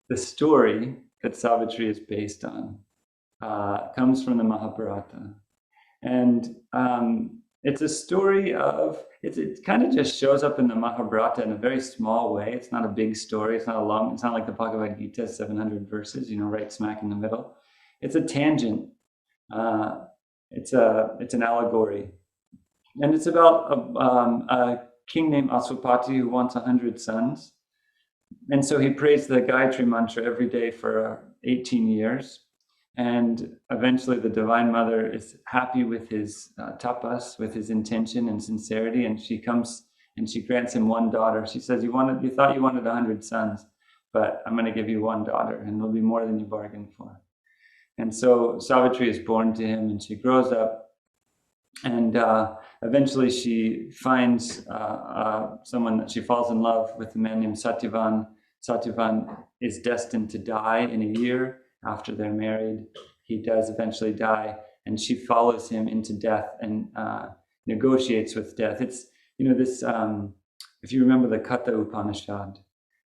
the story that Savitri is based on comes from the Mahabharata. And it's a story of, it kind of just shows up in the Mahabharata in a very small way. It's not a big story. It's not like the Bhagavad Gita, 700 verses, right smack in the middle. It's a tangent. It's an allegory. And it's about a king named Aswapati who wants 100 sons. And so he prays the Gayatri mantra every day for 18 years. And eventually the Divine Mother is happy with his tapas, with his intention and sincerity. And she comes and she grants him one daughter. She says, you thought you wanted 100 sons, but I'm going to give you one daughter, and it'll be more than you bargained for. And so Savitri is born to him, and she grows up. And eventually she finds someone that she falls in love with, a man named Satyavan. Satyavan is destined to die in a year after they're married. He does eventually die, and she follows him into death and negotiates with death. It's, this, if you remember the Katha Upanishad,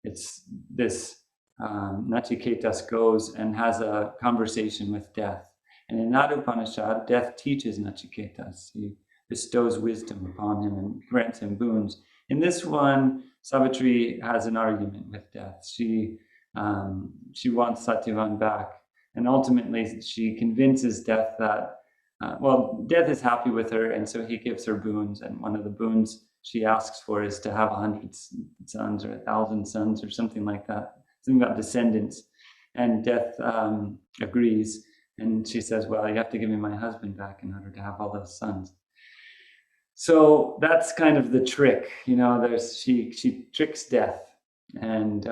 it's this Nachiketas goes and has a conversation with death. And in that Upanishad, death teaches Nachiketas. He bestows wisdom upon him and grants him boons. In this one, Savitri has an argument with death. She wants Satyavan back. And ultimately, she convinces death that, death is happy with her, and so he gives her boons. And one of the boons she asks for is to have 100 sons or 1,000 sons or something like that, something about descendants. And death agrees. And she says, well, you have to give me my husband back in order to have all those sons. So that's kind of the trick, she tricks death. And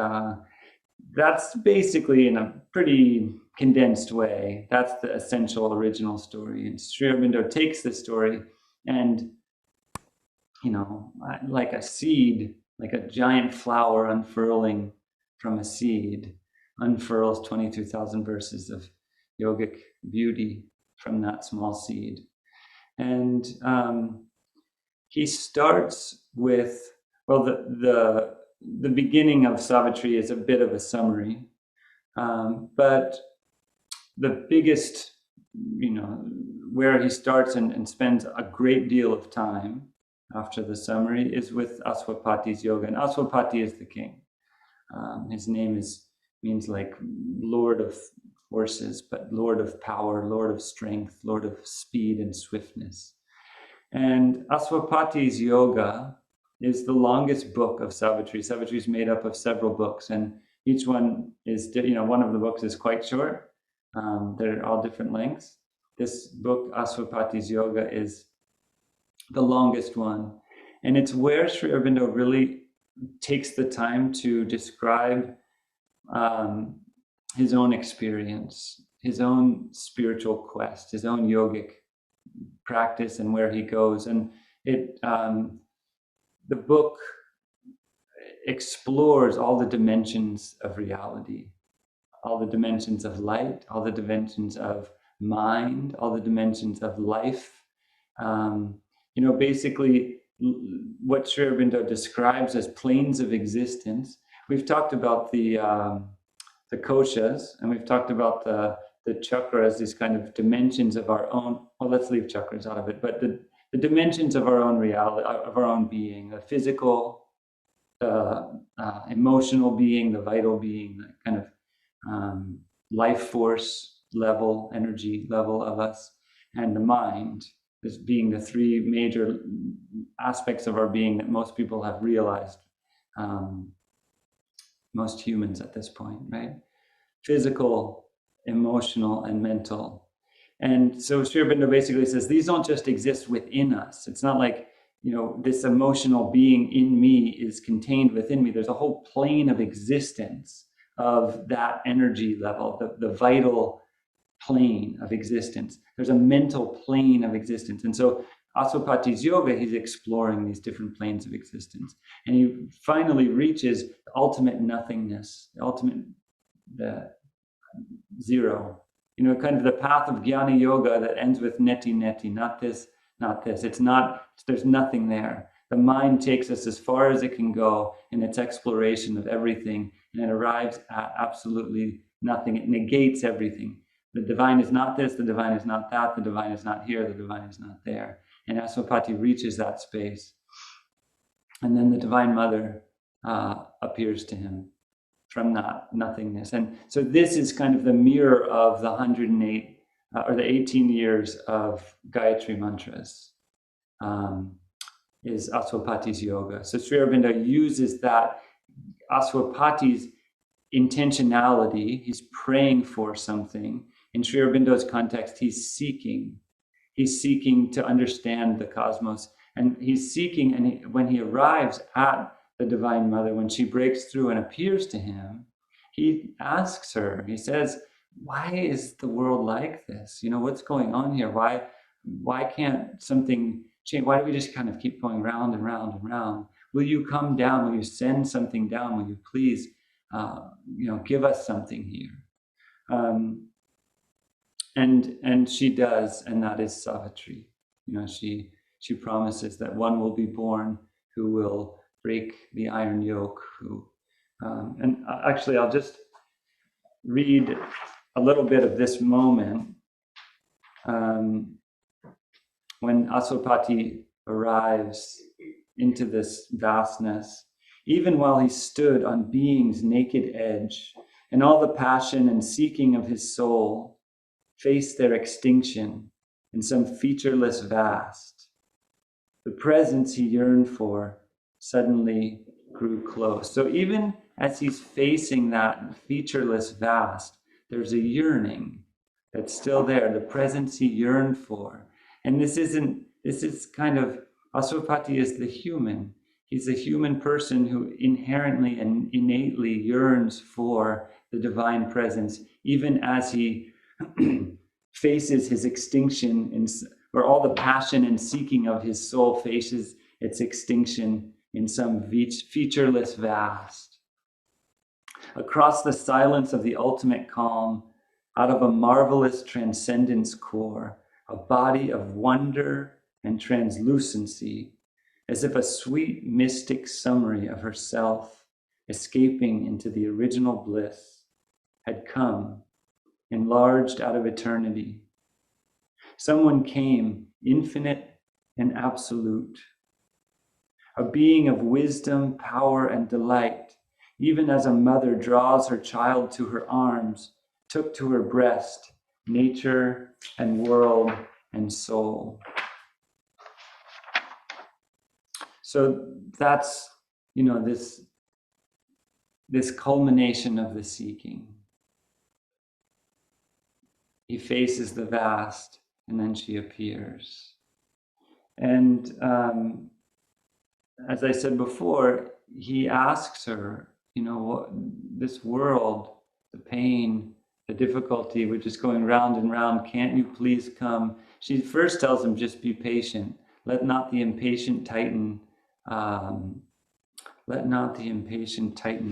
that's basically, in a pretty condensed way, that's the essential original story. And Sri Aurobindo takes this story and, like a seed, like a giant flower unfurling from a seed, unfurls 22,000 verses of yogic beauty from that small seed. And he starts with, the beginning of Savitri is a bit of a summary, but the biggest, where he starts and spends a great deal of time after the summary is with Aswapati's yoga. And Aswapati is the king. His name means like Lord of Horses, but Lord of power, Lord of strength, Lord of speed and swiftness. And Aswapati's yoga is the longest book of Savitri. Savitri is made up of several books, and each one is, one of the books is quite short. They're all different lengths. This book, Aswapati's Yoga, is the longest one. And it's where Sri Aurobindo really takes the time to describe his own experience, his own spiritual quest, his own yogic practice, and where he goes. And the book explores all the dimensions of reality, all the dimensions of light, all the dimensions of mind, all the dimensions of life. Basically what Sri Aurobindo describes as planes of existence. We've talked about the koshas, and we've talked about the chakras, these kind of dimensions of our own, let's leave chakras out of it, but the dimensions of our own reality, of our own being, the physical, emotional being, the vital being, the kind of life force level, energy level of us, and the mind as being the three major aspects of our being that most people have realized, most humans at this point, right? Physical, emotional, and mental. And so Sri Aurobindo basically says, these don't just exist within us. It's not like, this emotional being in me is contained within me. There's a whole plane of existence of that energy level, the vital plane of existence. There's a mental plane of existence. And so Aswapati's yoga, he's exploring these different planes of existence. And he finally reaches the ultimate nothingness, the zero. Kind of the path of jnana yoga that ends with neti neti, not this, not this. There's nothing there. The mind takes us as far as it can go in its exploration of everything, and it arrives at absolutely nothing. It negates everything. The divine is not this, the divine is not that, the divine is not here, the divine is not there. And Aswapati reaches that space. And then the Divine Mother appears to him from that nothingness. And so this is kind of the mirror of the 108 or the 18 years of Gayatri mantras, is Aswapati's yoga. So Sri Aurobindo uses that Aswapati's intentionality. He's praying for something. In Sri Aurobindo's context, he's seeking. He's seeking to understand the cosmos. And he's seeking, and when he arrives at the Divine Mother, when she breaks through and appears to him, he asks her, he says, why is the world like this? You know, what's going on here? Why can't something change? Why do we just kind of keep going round and round and round? Will you come down? Will you send something down? Will you please, give us something here? And she does, and that is Savitri. You know, she promises that one will be born who will break the iron yoke. And actually, I'll just read a little bit of this moment when Aswapati arrives into this vastness. Even while he stood on being's naked edge, and all the passion and seeking of his soul faced their extinction in some featureless vast, the presence he yearned for suddenly grew close. So even as he's facing that featureless vast, there's a yearning that's still there, the presence he yearned for. And this is kind of, Aswapati is the human. He's a human person who inherently and innately yearns for the divine presence, even as he faces his extinction, where all the passion and seeking of his soul faces its extinction in some featureless vast. Across the silence of the ultimate calm, out of a marvelous transcendence core, a body of wonder and translucency, as if a sweet mystic summary of herself, escaping into the original bliss, had come, enlarged out of eternity. Someone came, infinite and absolute, a being of wisdom, power, and delight, even as a mother draws her child to her arms, took to her breast nature and world and soul. So that's, this culmination of the seeking. He faces the vast, and then she appears. And as I said before, he asks her, this world, the pain, the difficulty, we're just going round and round, can't you please come? She first tells him, just be patient. Let not the impatient Titan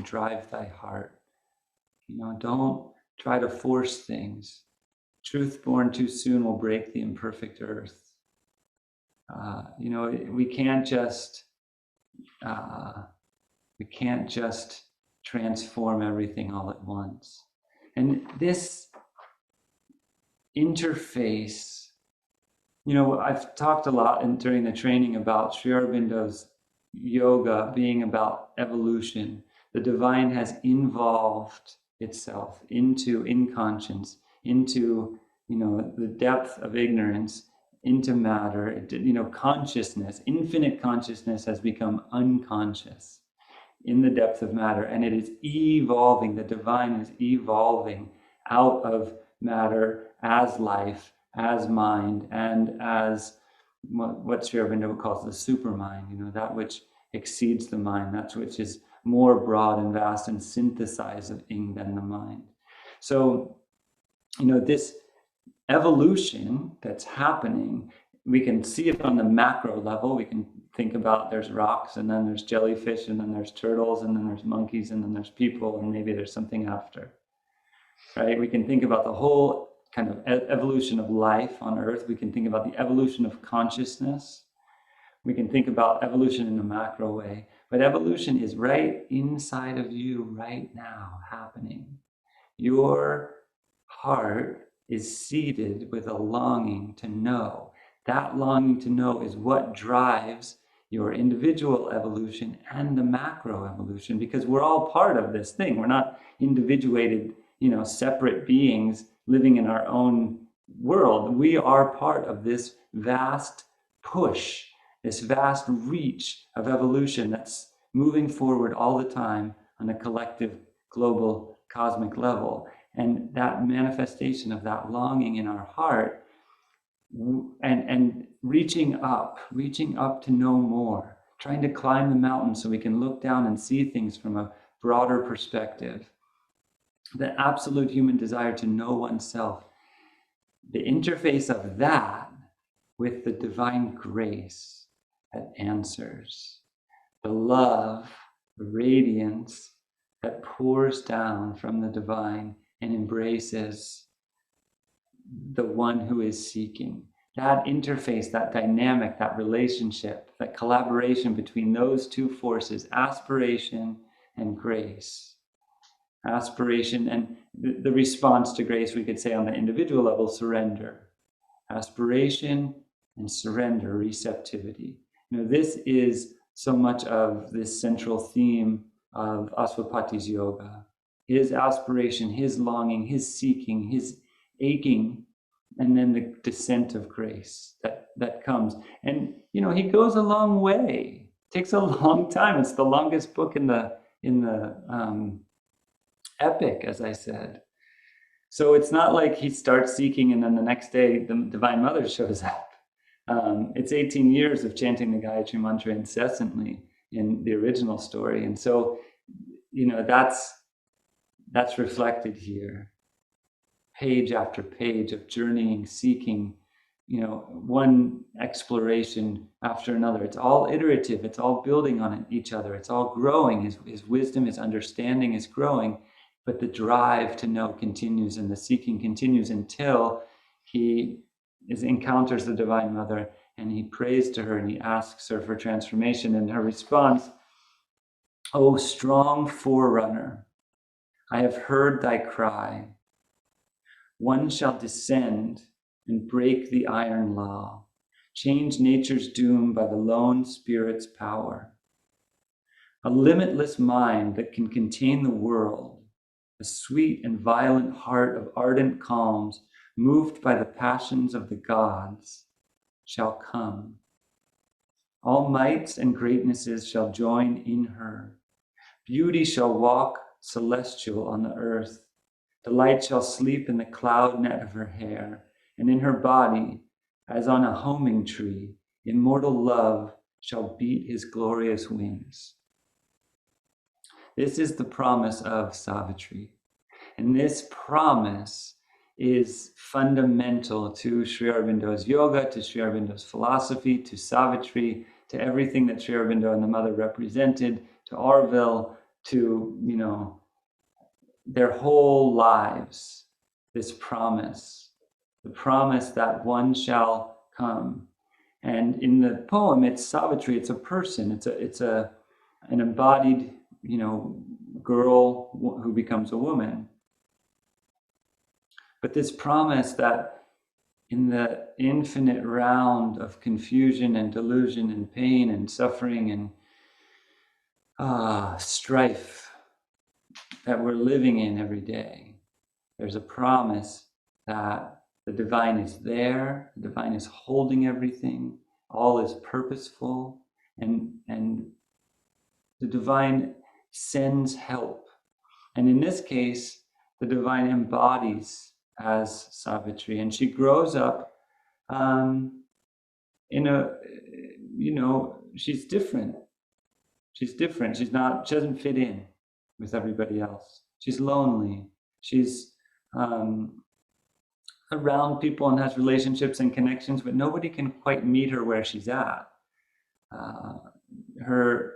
drive thy heart. Don't try to force things. Truth born too soon will break the imperfect earth. We can't just transform everything all at once. And this interface, I've talked a lot during the training about Sri Aurobindo's yoga being about evolution. The divine has involved itself into inconscience, into the depth of ignorance, into matter. Consciousness, infinite consciousness, has become unconscious in the depth of matter, and it is evolving. The divine is evolving out of matter as life, as mind, and as what Sri Aurobindo calls the supermind, that which exceeds the mind, that which is more broad and vast and synthesizing than the mind. So, this evolution that's happening, we can see it on the macro level. We can think about there's rocks, and then there's jellyfish, and then there's turtles, and then there's monkeys, and then there's people, and maybe there's something after, right? We can think about the whole kind of evolution of life on Earth. We can think about the evolution of consciousness. We can think about evolution in a macro way. But evolution is right inside of you right now happening. Your heart is seeded with a longing to know. That longing to know is what drives your individual evolution and the macro evolution, because we're all part of this thing. We're not individuated, separate beings living in our own world. We are part of this vast push, this vast reach of evolution that's moving forward all the time on a collective, global, cosmic level. And that manifestation of that longing in our heart, and reaching up to know more, trying to climb the mountain so we can look down and see things from a broader perspective. The absolute human desire to know oneself, the interface of that with the divine grace that answers, the love, the radiance that pours down from the divine and embraces the one who is seeking. That interface, that dynamic, that relationship, that collaboration between those two forces, aspiration and grace. Aspiration and the response to grace, we could say on the individual level, surrender. Aspiration and surrender, receptivity. This is so much of this central theme of Aswapati's yoga. His aspiration, his longing, his seeking, his aching, and then the descent of grace that comes. And he goes a long way. It takes a long time. It's the longest book in the epic, as I said. So it's not like he starts seeking and then the next day the Divine Mother shows up. It's 18 years of chanting the Gayatri Mantra incessantly in the original story. And so, that's reflected here. Page after page of journeying, seeking, one exploration after another. It's all iterative. It's all building on each other. It's all growing. His wisdom, his understanding is growing, but the drive to know continues and the seeking continues until he encounters the Divine Mother and he prays to her and he asks her for transformation. And her response, "O strong forerunner, I have heard thy cry. One shall descend and break the iron law, change nature's doom by the lone spirit's power. A limitless mind that can contain the world, a sweet and violent heart of ardent calms, moved by the passions of the gods, shall come. All mights and greatnesses shall join in her. Beauty shall walk celestial on the earth. Delight shall sleep in the cloud net of her hair, and in her body, as on a homing tree, immortal love shall beat his glorious wings." This is the promise of Savitri. And this promise is fundamental to Sri Aurobindo's yoga, to Sri Aurobindo's philosophy, to Savitri, to everything that Sri Aurobindo and the Mother represented, to Auroville, to, their whole lives. This promise, the promise that one shall come. And in the poem, it's Savitri, it's a person, it's an embodied, girl who becomes a woman. But this promise that in the infinite round of confusion and delusion and pain and suffering and strife that we're living in every day, there's a promise that the divine is there, the divine is holding everything, all is purposeful, and the divine sends help. And in this case, the divine embodies as Savitri, and she grows up she's different. She's different. She doesn't fit in with everybody else. She's lonely. She's around people and has relationships and connections, but nobody can quite meet her where she's at. Her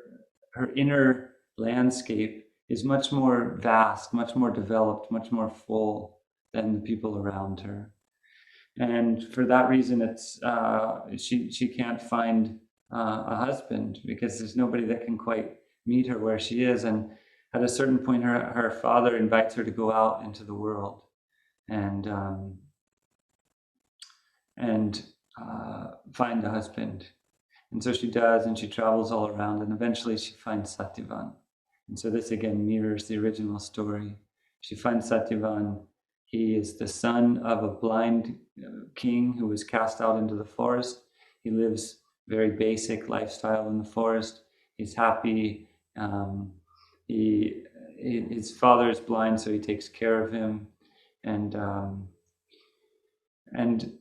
inner landscape is much more vast, much more developed, much more full than the people around her. And for that reason, it's she can't find a husband because there's nobody that can quite meet her where she is. And at a certain point, her father invites her to go out into the world and find a husband. And so she does, and she travels all around, and eventually she finds Satyavan. And so this again mirrors the original story. She finds Satyavan. He is the son of a blind king who was cast out into the forest. He lives very basic lifestyle in the forest. He's happy. His father is blind, so he takes care of him, and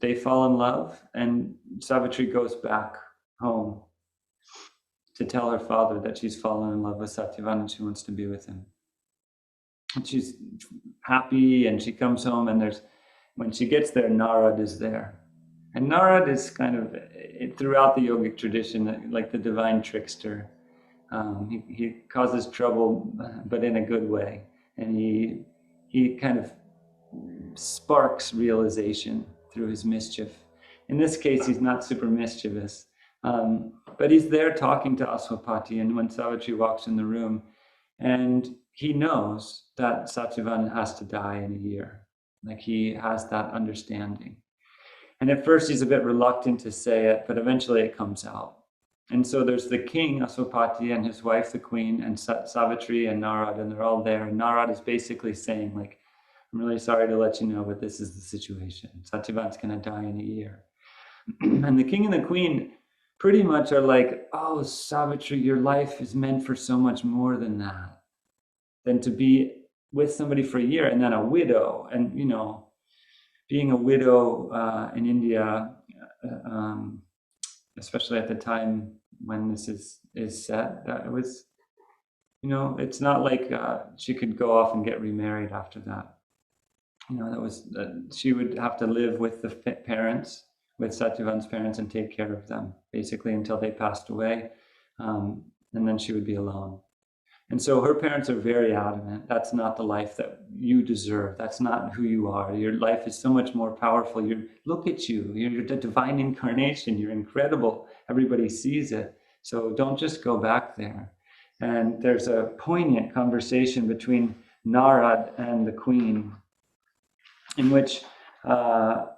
they fall in love. And Savitri goes back home to tell her father that she's fallen in love with Satyavan and she wants to be with him. And she's happy, and she comes home, and when she gets there, Narad is there. And Narad is kind of, throughout the yogic tradition, like the divine trickster. He causes trouble, but in a good way. And he kind of sparks realization through his mischief. In this case, he's not super mischievous, but he's there talking to Aswapati. And when Savitri walks in the room, and he knows that Satyavan has to die in a year. Like, he has that understanding. And at first he's a bit reluctant to say it, but eventually it comes out. And so there's the king, Aswapati, and his wife, the queen, and Savitri and Narad, and they're all there. And Narad is basically saying, like, I'm really sorry to let you know, but this is the situation. Satyavan's going to die in a year. And the king and the queen pretty much are like, oh, Savitri, your life is meant for so much more than that, than to be with somebody for a year and then a widow. And, you know, being a widow in India, especially at the time when this is set, it was, you know, it's not like she could go off and get remarried after that. You know, that was she would have to live with the parents, with Satyavan's parents, and take care of them basically until they passed away, and then she would be alone. And so her parents are very adamant. That's not the life that you deserve. That's not who you are. Your life is so much more powerful. Look at you. You're the divine incarnation. You're incredible. Everybody sees it. So don't just go back there. And there's a poignant conversation between Narad and the queen, in which the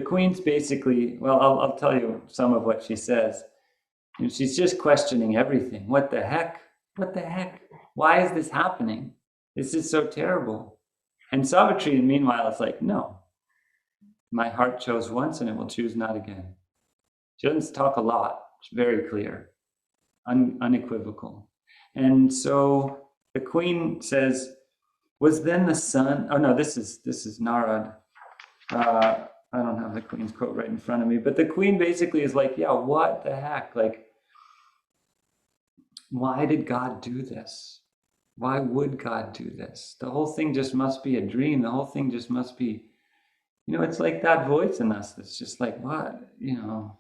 queen's basically, well, I'll tell you some of what she says. And she's just questioning everything. What the heck? What the heck? Why is this happening? This is so terrible. And Savitri, meanwhile, is like, no, my heart chose once and it will choose not again. She doesn't talk a lot. It's very clear, unequivocal. And so the queen says, was then the sun, oh no, this is Narad. I don't have the queen's quote right in front of me, but the queen basically is like, yeah, what the heck? Like, why did God do this? Why would God do this? The whole thing just must be a dream. The whole thing just must be, you know, it's like that voice in us that's just like, what? You know,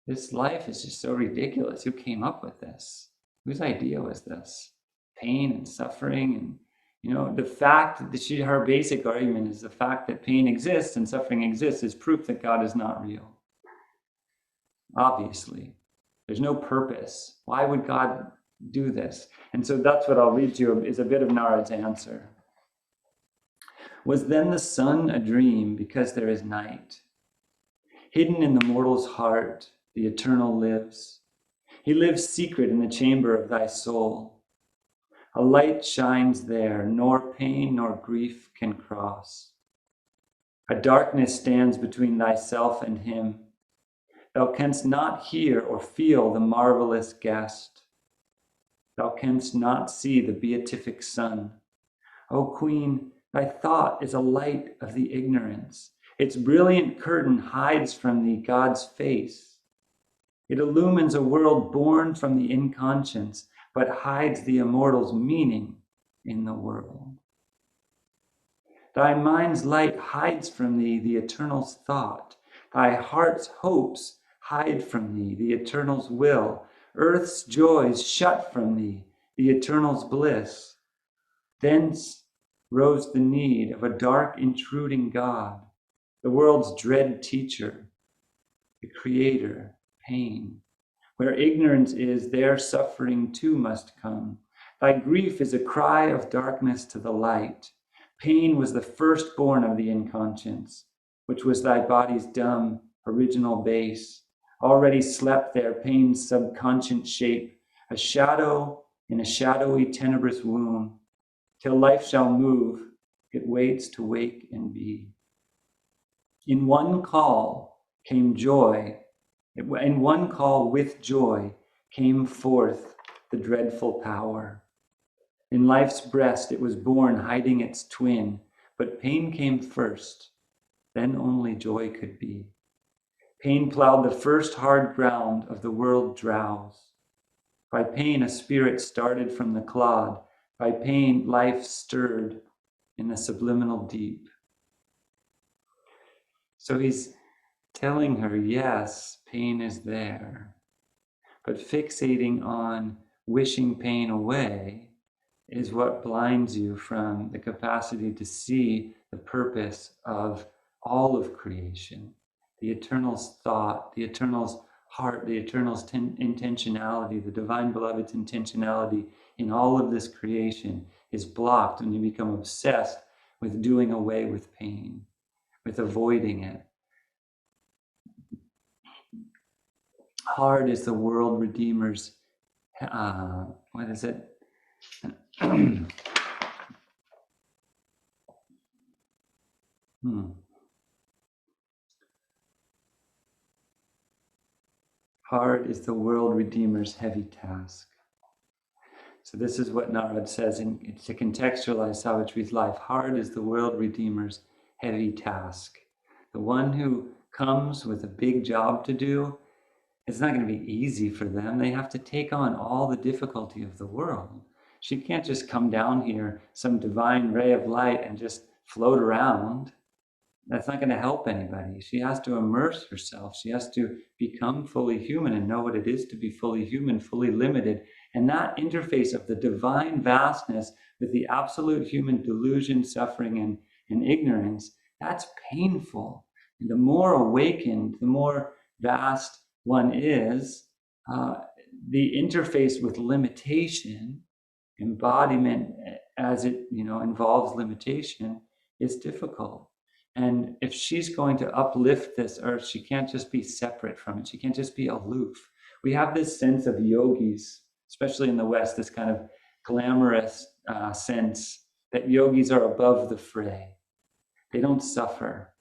this life is just so ridiculous. Who came up with this? Whose idea was this? Pain and suffering. And, you know, the fact that her basic argument is the fact that pain exists and suffering exists is proof that God is not real. Obviously, there's no purpose. Why would God do this? And so that's what I'll read to you, is a bit of Narad's answer. Was then the sun a dream because there is night? Hidden in the mortal's heart, the eternal lives. He lives secret in the chamber of thy soul. A light shines there, nor pain nor grief can cross. A darkness stands between thyself and him. Thou canst not hear or feel the marvelous guest. Thou canst not see the beatific sun. O Queen, thy thought is a light of the ignorance. Its brilliant curtain hides from thee God's face. It illumines a world born from the inconscience, but hides the immortal's meaning in the world. Thy mind's light hides from thee the eternal's thought. Thy heart's hopes hide from thee the eternal's will. Earth's joys shut from thee the eternal's bliss. Thence rose the need of a dark, intruding God, the world's dread teacher, the creator, pain, Where ignorance is, there suffering too must come. Thy grief is a cry of darkness to the light. Pain was the firstborn of the inconscience, which was thy body's dumb, original base. Already slept there pain's subconscious shape, a shadow in a shadowy tenebrous womb. Till life shall move, it waits to wake and be. In one call came joy. In one call with joy came forth the dreadful power. In life's breast it was born, hiding its twin, but pain came first, then only joy could be. Pain plowed the first hard ground of the world drowse. By pain a spirit started from the clod. By pain life stirred in the subliminal deep. So he's telling her, yes, pain is there, but fixating on wishing pain away is what blinds you from the capacity to see the purpose of all of creation, the Eternal's thought, the Eternal's heart, the Eternal's intentionality, the Divine Beloved's intentionality in all of this creation is blocked when you become obsessed with doing away with pain, with avoiding it. Hard is the world Redeemer's, what is it? Hard is the world Redeemer's heavy task. So this is what Narad says to contextualize Savitri's life. Hard is the world Redeemer's heavy task. The one who comes with a big job to do, it's not going to be easy for them. They have to take on all the difficulty of the world. She can't just come down here, some divine ray of light, and just float around. That's not going to help anybody. She has to immerse herself. She has to become fully human and know what it is to be fully human, fully limited. And that interface of the divine vastness with the absolute human delusion, suffering, and ignorance, that's painful. And the more awakened, the more vast one is, the interface with limitation, embodiment as it involves limitation, is difficult. And if she's going to uplift this earth, she can't just be separate from it. She can't just be aloof. We have this sense of yogis, especially in the West, this kind of glamorous sense that yogis are above the fray. They don't suffer.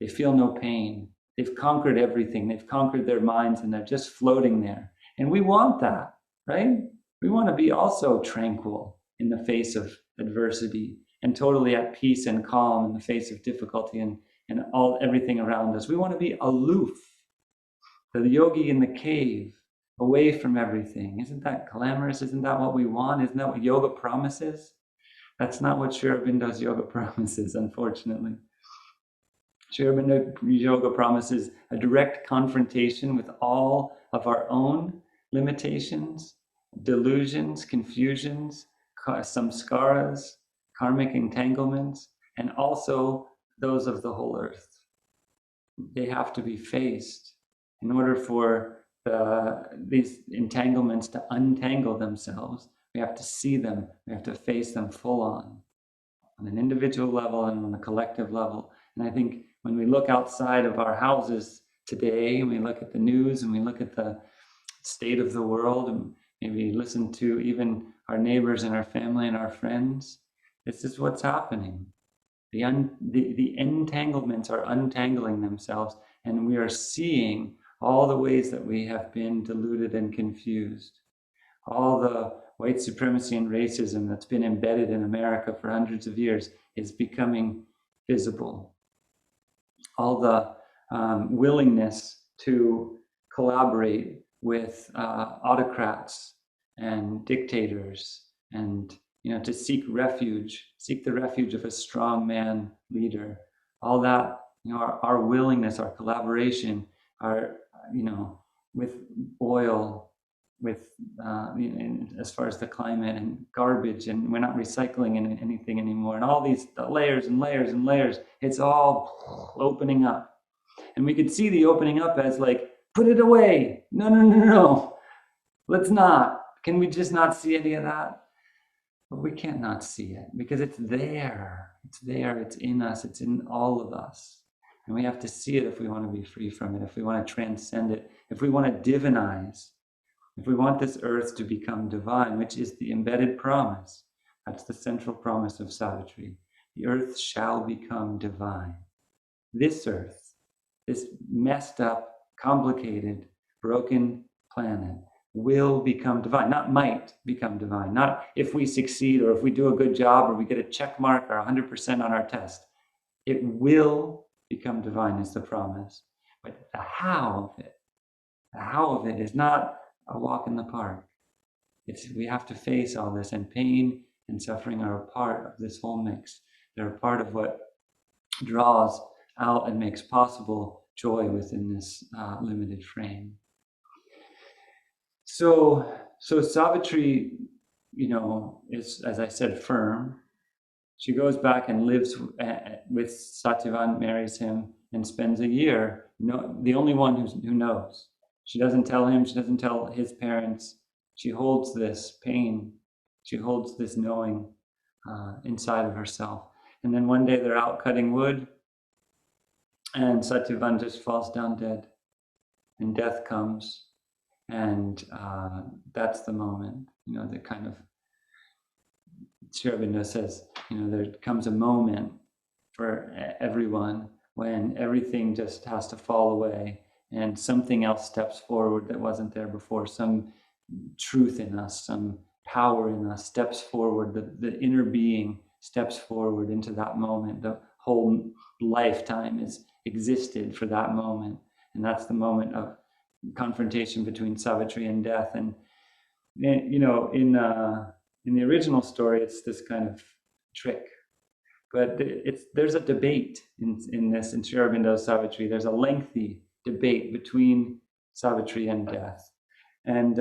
They feel no pain. They've conquered everything. They've conquered their minds and they're just floating there. And we want that, right? We want to be also tranquil in the face of adversity and totally at peace and calm in the face of difficulty and everything around us. We want to be aloof. The yogi in the cave, away from everything. Isn't that glamorous? Isn't that what we want? Isn't that what yoga promises? That's not what Sri Aurobindo's yoga promises, unfortunately. Sri Aurobindo yoga promises a direct confrontation with all of our own limitations, delusions, confusions, samskaras, karmic entanglements, and also those of the whole earth. They have to be faced in order for these entanglements to untangle themselves. We have to see them. We have to face them full on an individual level and on a collective level. And I think when we look outside of our houses today, and we look at the news and we look at the state of the world, and maybe listen to even our neighbors and our family and our friends, this is what's happening. The entanglements are untangling themselves, and we are seeing all the ways that we have been deluded and confused. All the white supremacy and racism that's been embedded in America for hundreds of years is becoming visible. All the willingness to collaborate with autocrats and dictators, and to seek the refuge of a strong man leader. All that, our willingness, our collaboration, our with oil, with as far as the climate and garbage, and we're not recycling anything anymore, and all these layers and layers and layers, it's all opening up. And we could see the opening up as like, put it away. No. Let's not. Can we just not see any of that? But we can't not see it because it's there. It's there. It's in us. It's in all of us. And we have to see it if we want to be free from it, if we want to transcend it, if we want to divinize, if we want this earth to become divine, which is the embedded promise. That's the central promise of Savitri. The earth shall become divine. This earth, this messed up, complicated, broken planet will become divine. Not might become divine. Not if we succeed or if we do a good job or we get a check mark or 100% on our test. It will become divine is the promise. But the how of it is not a walk in the park. We have to face all this, and pain and suffering are a part of this whole mix. They're a part of what draws out and makes possible joy within this limited frame. So Savitri, is, as I said, firm. She goes back and lives with Satyavan, marries him, and spends a year. The only one who knows. She doesn't tell him. She doesn't tell his parents. She holds this pain. She holds this knowing inside of herself. And then one day they're out cutting wood, and Satyavan just falls down dead, and death comes, and that's the moment. The kind of Aurobindo says, there comes a moment for everyone when everything just has to fall away and something else steps forward that wasn't there before. Some truth in us, some power in us steps forward. The inner being steps forward into that moment. The whole lifetime is existed for that moment. And that's the moment of confrontation between Savitri and death. And, in the original story, it's this kind of trick, but there's a debate in this, in Sri Aurobindo's Savitri. There's a lengthy debate between Savitri and death, and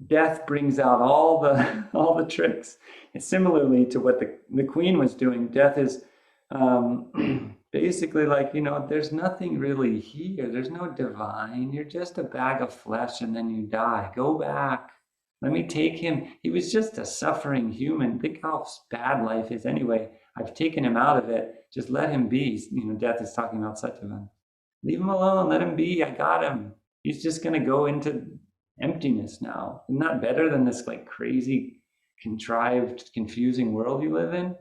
death brings out all the tricks. And similarly to what the queen was doing, death is basically like, there's nothing really here. There's no divine. You're just a bag of flesh, and then you die. Go back. Let me take him. He was just a suffering human. Think how bad life is anyway. I've taken him out of it. Just let him be. Death is talking about Satyavan. Leave him alone. Let him be. I got him. He's just going to go into emptiness now. Isn't that better than this like crazy, contrived, confusing world you live in?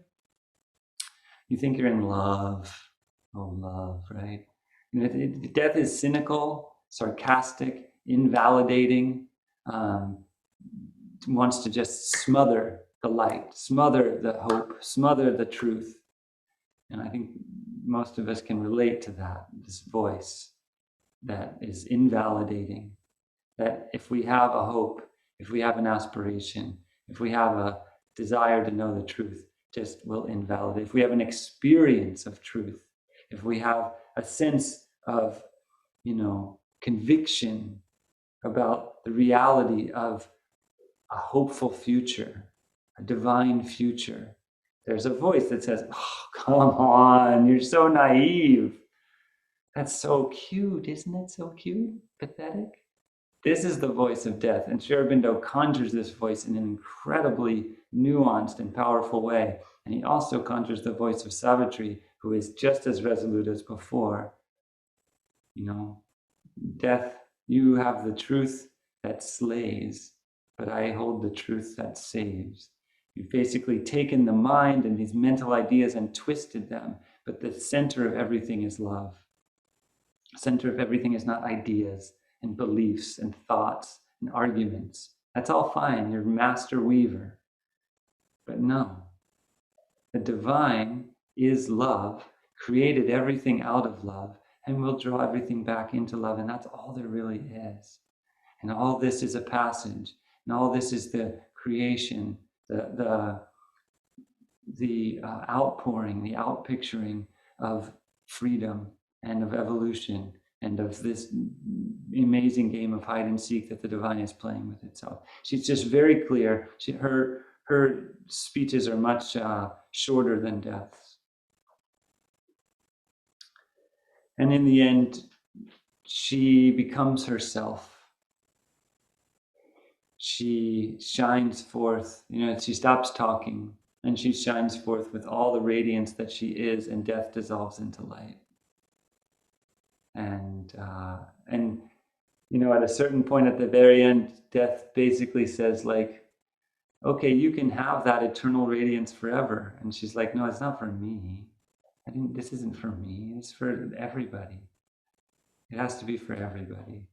You think you're in love. Oh, love, right? Death is cynical, sarcastic, invalidating, wants to just smother the light, smother the hope, smother the truth. And I think most of us can relate to that, this voice that is invalidating. That if we have a hope, if we have an aspiration, if we have a desire to know the truth, just will invalidate. If we have an experience of truth, if we have a sense of, conviction about the reality of a hopeful future, a divine future, there's a voice that says, oh, come on, you're so naive. That's so cute, isn't it? So cute, pathetic. This is the voice of death, and Sri Aurobindo conjures this voice in an incredibly nuanced and powerful way. And he also conjures the voice of Savitri, who is just as resolute as before. Death, you have the truth that slays, but I hold the truth that saves. You've basically taken the mind and these mental ideas and twisted them, but the center of everything is love. The center of everything is not ideas and beliefs and thoughts and arguments. That's all fine. You're master weaver. But no, the divine is love, created everything out of love, and will draw everything back into love. And that's all there really is. And all this is a passage. And all this is the creation, the outpouring, the outpicturing of freedom and of evolution and of this amazing game of hide and seek that the divine is playing with itself. She's just very clear. Her speeches are much shorter than death's. And in the end, she becomes herself. she shines forth, she stops talking and she shines forth with all the radiance that she is, and death dissolves into light. And at a certain point at the very end, death basically says, like, okay, you can have that eternal radiance forever. And she's like, no, it's not for me. This isn't for me. It's for everybody. It has to be for everybody.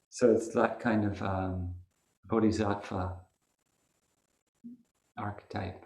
So it's that kind of bodhisattva archetype.